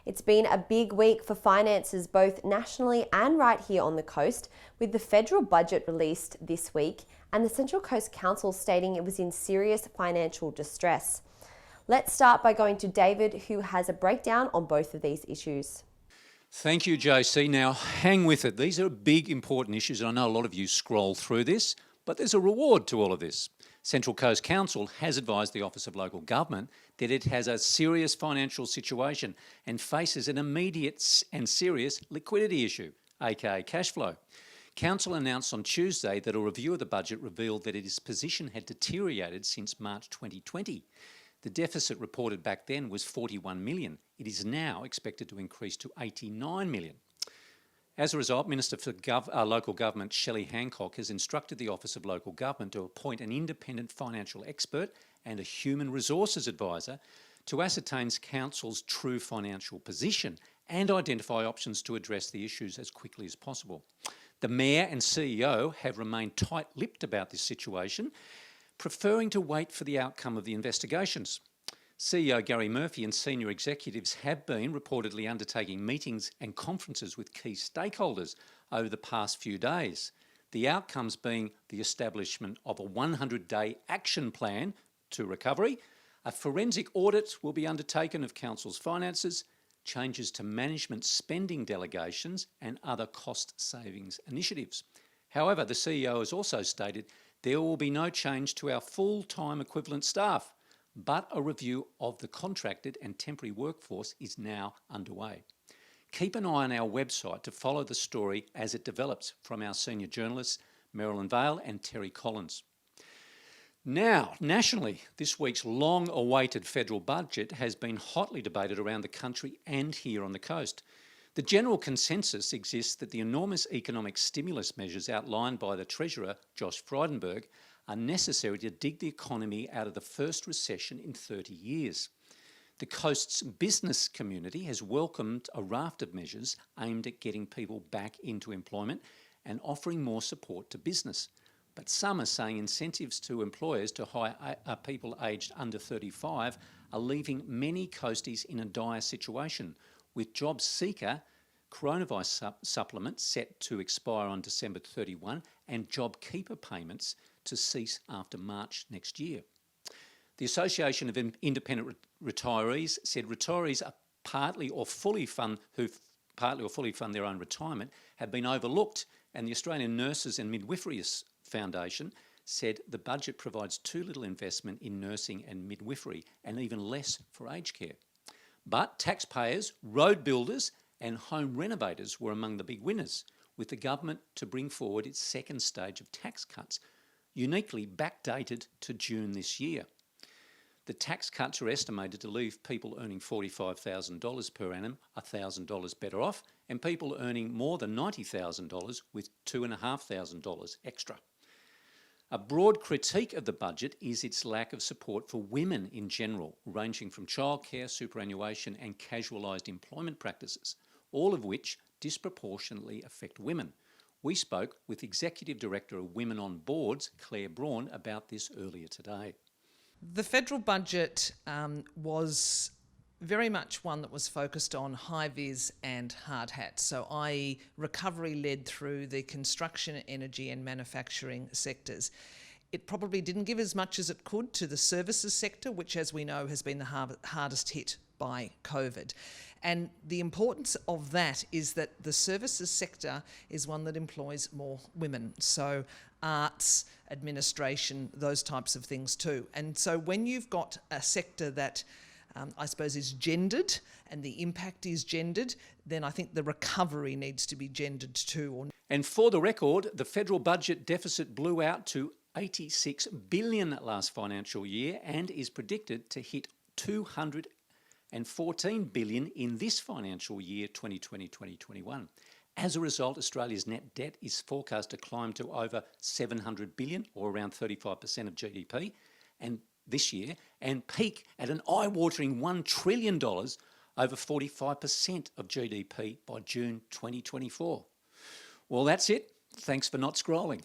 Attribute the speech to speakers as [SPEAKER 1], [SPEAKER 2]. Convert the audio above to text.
[SPEAKER 1] It's been a big week for finances both nationally and right here on the coast, with the federal budget released this week and the Central Coast Council stating it was in serious financial distress. Let's start by going to David, who has a breakdown on both of these issues.
[SPEAKER 2] Thank you, JC. Now, hang with it. These are big, important issues. I know a lot of you scroll through this, but there's a reward to all of this. Central Coast Council has advised the Office of Local Government that it has a serious financial situation and faces an immediate and serious liquidity issue, aka cash flow. Council announced on Tuesday that a review of the budget revealed that its position had deteriorated since March 2020. The deficit reported back then was $41 million. It is now expected to increase to $89 million. As a result, Minister for Local Government Shelley Hancock has instructed the Office of Local Government to appoint an independent financial expert and a human resources advisor to ascertain Council's true financial position and identify options to address the issues as quickly as possible. The Mayor and CEO have remained tight-lipped about this situation, preferring to wait for the outcome of the investigations. CEO Gary Murphy and senior executives have been reportedly undertaking meetings and conferences with key stakeholders over the past few days. The outcomes being the establishment of a 100-day action plan to recovery, a forensic audit will be undertaken of Council's finances, changes to management spending delegations and other cost savings initiatives. However, the CEO has also stated there will be no change to our full-time equivalent staff, but a review of the contracted and temporary workforce is now underway. Keep an eye on our website to follow the story as it develops from our senior journalists, Marilyn Vale and Terry Collins. Now, nationally, this week's long-awaited federal budget has been hotly debated around the country and here on the coast. The general consensus exists that the enormous economic stimulus measures outlined by the Treasurer, Josh Frydenberg, are necessary to dig the economy out of the first recession in 30 years. The coast's business community has welcomed a raft of measures aimed at getting people back into employment and offering more support to business. But some are saying incentives to employers to hire people aged under 35 are leaving many coasties in a dire situation, with JobSeeker coronavirus supplements set to expire on December 31 and JobKeeper payments to cease after March next year. The Association of Independent Retirees said retirees are partly or fully fund their own retirement have been overlooked, and the Australian Nurses and Midwifery Foundation said the budget provides too little investment in nursing and midwifery and even less for aged care. But taxpayers, road builders and home renovators were among the big winners, with the government to bring forward its second stage of tax cuts, uniquely backdated to June this year. The tax cuts are estimated to leave people earning $45,000 per annum $1,000 better off, and people earning more than $90,000 with $2,500 extra. A broad critique of the budget is its lack of support for women in general, ranging from childcare, superannuation and casualised employment practices, all of which disproportionately affect women. We spoke with Executive Director of Women on Boards, Claire Braun, about this earlier today.
[SPEAKER 3] The federal budget was very much one that was focused on high-vis and hard hats, so i.e. recovery led through the construction, energy and manufacturing sectors. It probably didn't give as much as it could to the services sector, which, as we know, has been the hardest hit by COVID. And the importance of that is that the services sector is one that employs more women. So arts, administration, those types of things too. And so when you've got a sector that I suppose is gendered and the impact is gendered, then I think the recovery needs to be gendered too.
[SPEAKER 2] And for the record, the federal budget deficit blew out to $86 billion last financial year and is predicted to hit $214 billion in this financial year, 2020-2021. As a result, Australia's net debt is forecast to climb to over $700 billion, or around 35% of GDP, and this year, and peak at an eye-watering $1 trillion, over 45% of GDP by June 2024. Well, that's it. Thanks for not scrolling.